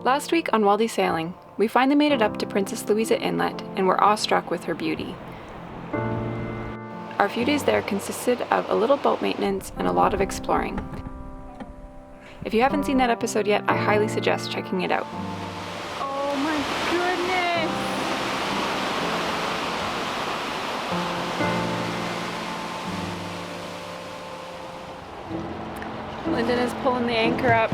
Last week on Walde Sailing, we finally made it up to Princess Louisa Inlet and were awestruck with her beauty. Our few days there consisted of a little boat maintenance and a lot of exploring. If you haven't seen that episode yet, I highly suggest checking it out. Oh my goodness! Lyndon is pulling the anchor up.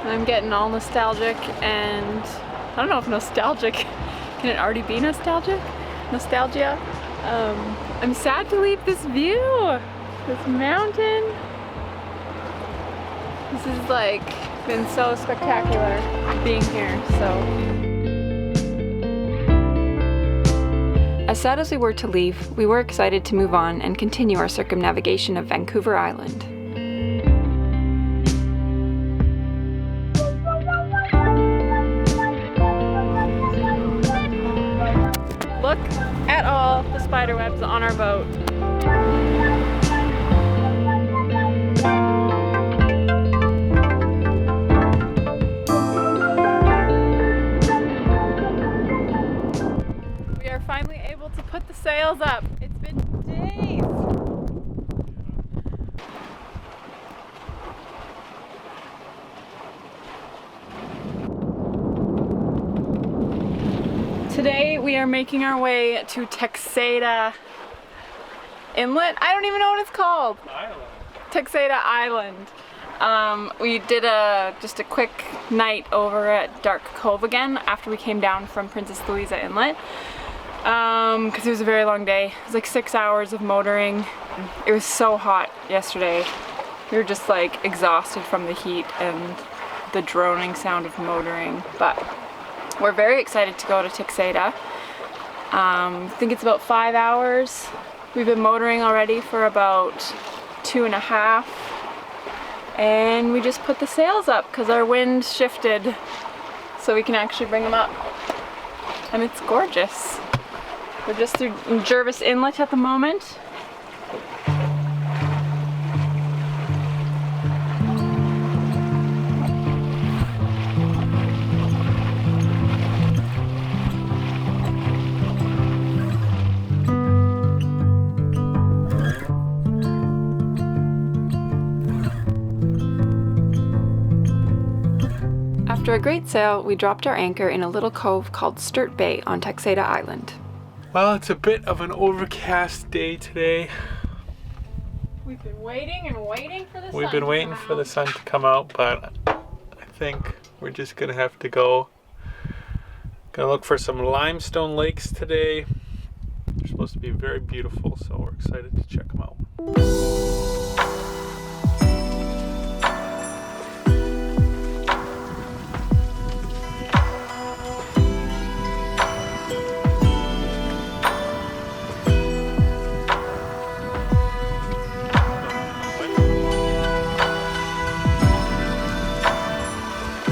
I'm getting all nostalgic, and I don't know if nostalgic, can it already be nostalgic? Nostalgia? I'm sad to leave this view, this mountain. This has like been so spectacular being here, so. As sad as we were to leave, we were excited to move on and continue our circumnavigation of Vancouver Island. Look at all the spider webs on our boat. We are finally able to put the sails up. It's been days. Today we are making our way to Texada Inlet. I don't even know what it's called. Island. Texada Island. We did just a quick night over at Dark Cove again after we came down from Princess Louisa Inlet. Because it was a very long day. It was like 6 hours of motoring. It was so hot yesterday. We were just like exhausted from the heat and the droning sound of motoring. But we're very excited to go to Texada. I think it's about 5 hours. We've been motoring already for about 2.5. And we just put the sails up because our wind shifted so we can actually bring them up. And it's gorgeous. We're just through Jervis Inlet at the moment. After a great sail, we dropped our anchor in a little cove called Strait Bay on Texada Island. Well, it's a bit of an overcast day today. We've been waiting and waiting for the sun. We've been waiting for the sun to come out, but I think we're just gonna have to go. Gonna look for some limestone lakes today. They're supposed to be very beautiful, so we're excited to check them out.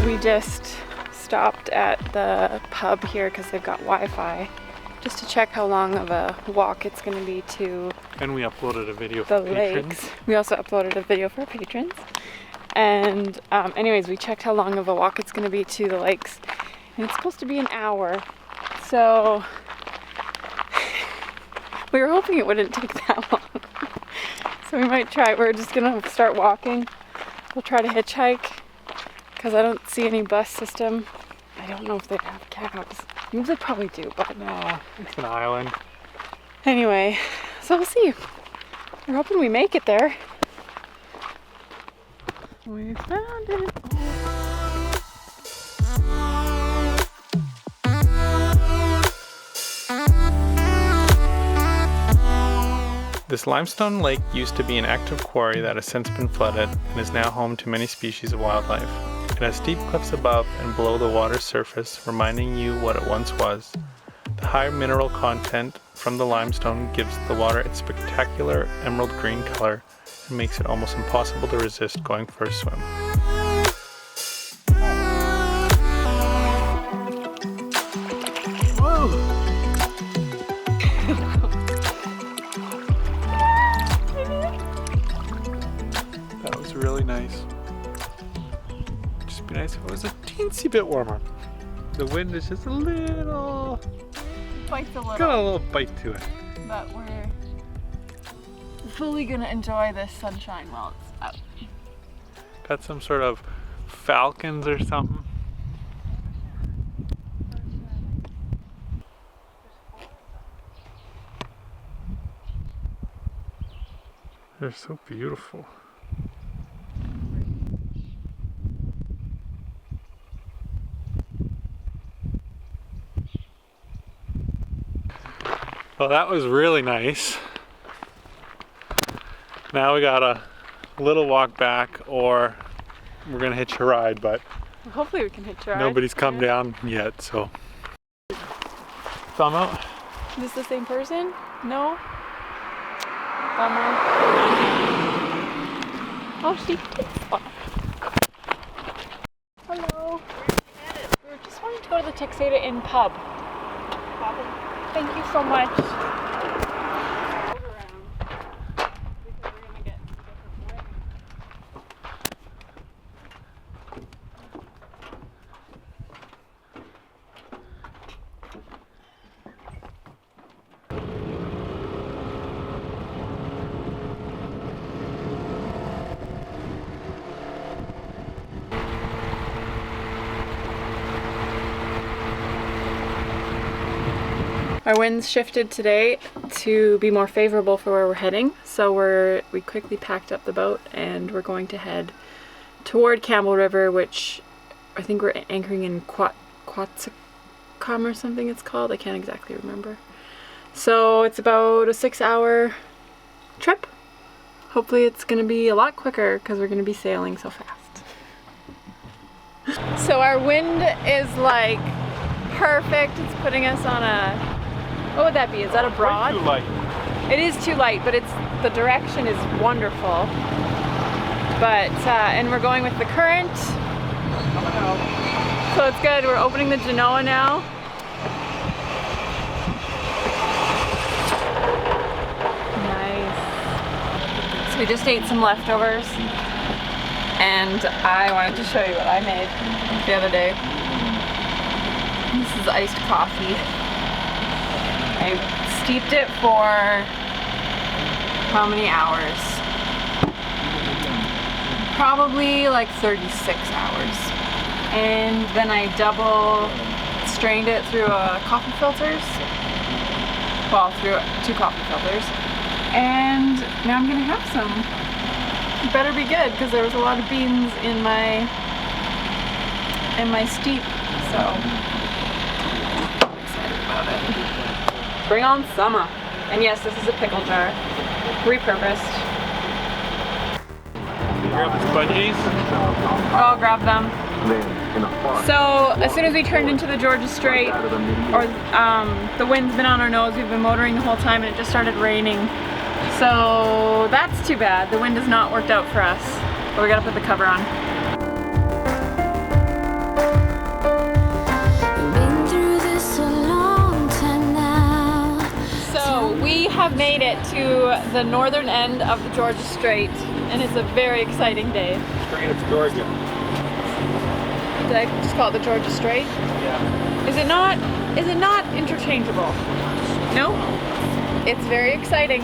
We just stopped at the pub here because they've got Wi-Fi, just to check how long of a walk it's going to be to And we uploaded a video the for patrons. lakes. We also uploaded a video for patrons. And anyways, we checked how long of a walk it's going to be to the lakes. And it's supposed to be an hour. So we were hoping it wouldn't take that long. So we might try. We're just going to start walking. We'll try to hitchhike because I don't see any bus system. I don't know if they have cabs. Maybe they probably do, but No, it's an island. anyway, so we'll see. We're hoping we make it there. We found it. This limestone lake used to be an active quarry that has since been flooded and is now home to many species of wildlife. It has steep cliffs above and below the water's surface, reminding you what it once was. The high mineral content from the limestone gives the water its spectacular emerald green color and makes it almost impossible to resist going for a swim. That was really nice. Just Be nice if it was a teensy bit warmer. The wind is just a little, Bites a little. got a little bite to it. But we're fully gonna enjoy this sunshine while it's out. Got some sort of falcons or something. They're so beautiful. Well, that was really nice. Now we got a little walk back, or we're gonna hitch a ride, but Hopefully we can hitch a ride. nobody's come down yet, so. Thumb out. Is this the same person? No? Bummer. Oh, she did spot. Hello. We were just wanting to go to the Texada Inn pub. Thank you so much. Our winds shifted today to be more favorable for where we're heading, so we quickly packed up the boat and we're going to head toward Campbell River, which I think we're anchoring in Quathiaski or something it's called. I can't exactly remember. So it's about a 6-hour trip. Hopefully it's going to be a lot quicker because we're going to be sailing so fast. So our wind is like perfect. It's putting us on a, what would that be? Is that a broad? Too light. It is too light, but the direction is wonderful. But and we're going with the current, so it's good. We're opening the Genoa now. Nice. So we just ate some leftovers, and I wanted to show you what I made the other day. This is iced coffee. I steeped it for how many hours? Probably like 36 hours. And then I double strained it through coffee filters. Well, through 2 coffee filters. And now I'm gonna have some. It better be good because there was a lot of beans in my steep, so I'm excited about it. Bring on summer. And yes, this is a pickle jar. Repurposed. You grab the sponges? I'll grab them. So as soon as we turned into the Georgia Strait, or the wind's been on our nose, we've been motoring the whole time and it just started raining. So that's too bad. The wind has not worked out for us. But we gotta put the cover on. We have made it to the northern end of the Georgia Strait, and it's a very exciting day. Strait of Georgia. Did I just call it the Georgia Strait? Yeah. Is it not interchangeable? No? It's very exciting.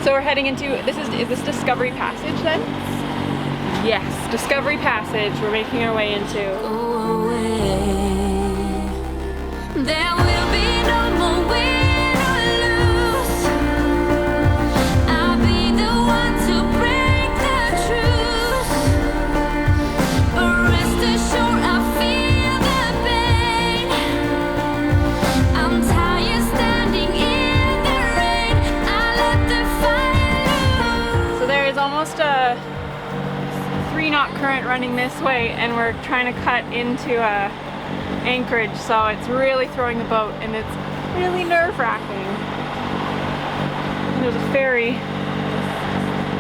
So we're heading into, is this Discovery Passage then? Yes, Discovery Passage we're making our way into. There will be no more wind. A 3-knot current running this way, and we're trying to cut into anchorage, so it's really throwing the boat and it's really nerve-wracking. And there's a ferry.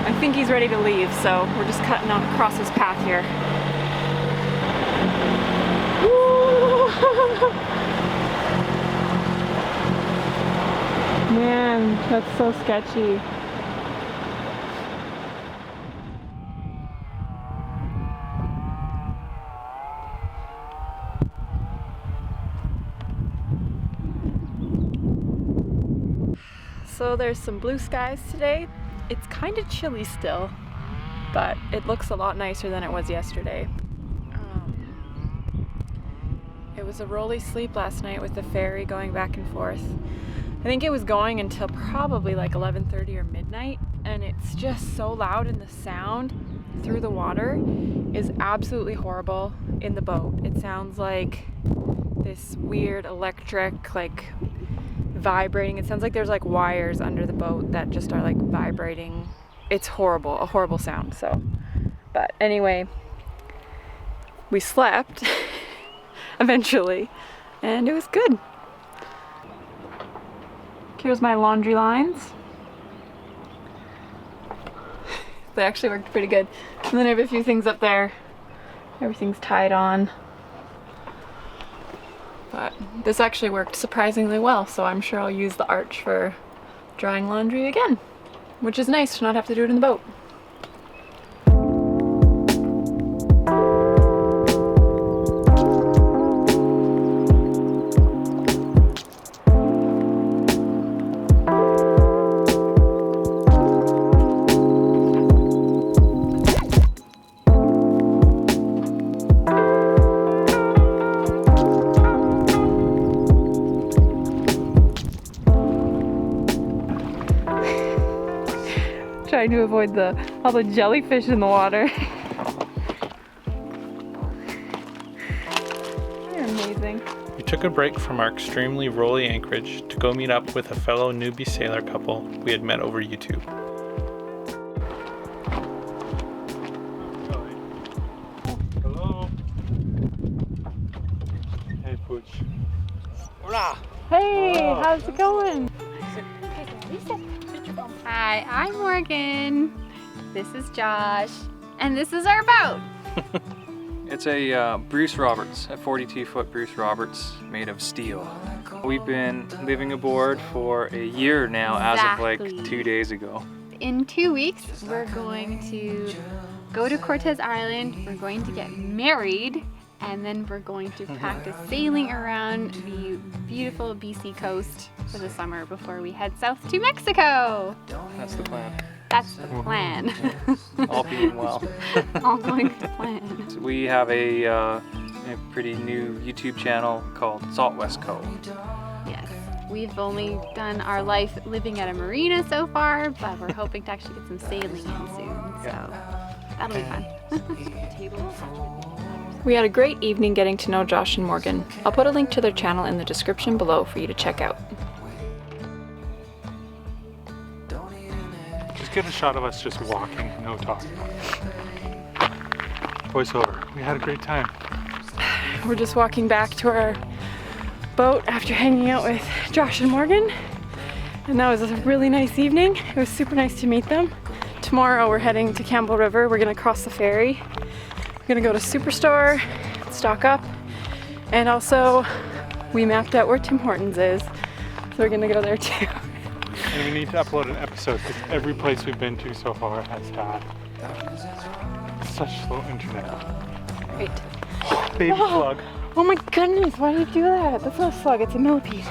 I think he's ready to leave, so we're just cutting on across his path here. Man, that's so sketchy. So there's some blue skies today. It's kind of chilly still, but it looks a lot nicer than it was yesterday. It was a rolly sleep last night with the ferry going back and forth. I think it was going until probably like 11:30 or midnight, and it's just so loud, and the sound through the water is absolutely horrible in the boat. It sounds like this weird electric, like vibrating. It sounds like there's like wires under the boat that just are like vibrating. It's horrible, a horrible sound. So, but anyway, we slept eventually, and it was good. Here's my laundry lines. They actually worked pretty good. And then I have a few things up there. Everything's tied on. But this actually worked surprisingly well, so I'm sure I'll use the arch for drying laundry again, which is nice to not have to do it in the boat. Trying to avoid all the jellyfish in the water. They're amazing. We took a break from our extremely rolly anchorage to go meet up with a fellow newbie sailor couple we had met over YouTube. Hello. Hey, Pooch. Hola. Hey, how's it going? Hi, I'm Morgan. This is Josh. And this is our boat. It's a Bruce Roberts, a 42-foot Bruce Roberts made of steel. We've been living aboard for a year now, as of like Exactly. 2 days ago. In 2 weeks, we're going to go to Princess Island. We're going to get married. And then we're going to practice sailing around the beautiful BC coast for the summer before we head south to Mexico. That's the plan. That's the plan. All being well. All going to plan. So we have a pretty new YouTube channel called Saltwest Co. Yes. We've only done our life living at a marina so far, but we're hoping to actually get some sailing in soon. So that'll be fun. We had a great evening getting to know Josh and Morgan. I'll put a link to their channel in the description below for you to check out. Just get a shot of us just walking, no talking. Voiceover. We had a great time. We're just walking back to our boat after hanging out with Josh and Morgan. And that was a really nice evening. It was super nice to meet them. Tomorrow we're heading to Campbell River. We're gonna cross the ferry. We're gonna go to Superstore, stock up, and also we mapped out where Tim Hortons is, so we're gonna go there too. And we need to upload an episode because every place we've been to so far has had such slow internet. Great. Baby slug. Oh my goodness, why do you do that? That's not a slug, it's a millipede.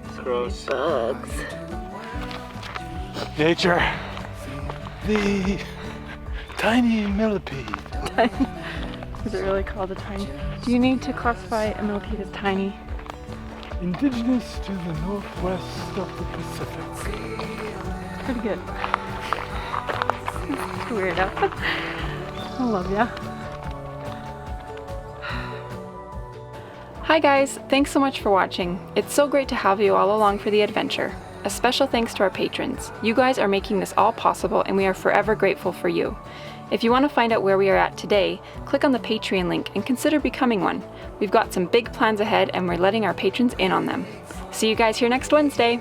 It's gross. Bugs. Nature. The tiny millipede. Is it really called a tiny? Do you need to classify a millipede as tiny? Indigenous to the northwest of the Pacific. Pretty good. Weirdo. I love ya. Hi guys, thanks so much for watching. It's so great to have you all along for the adventure. A special thanks to our patrons. You guys are making this all possible and we are forever grateful for you. If you want to find out where we are at today, click on the Patreon link and consider becoming one. We've got some big plans ahead and we're letting our patrons in on them. See you guys here next Wednesday.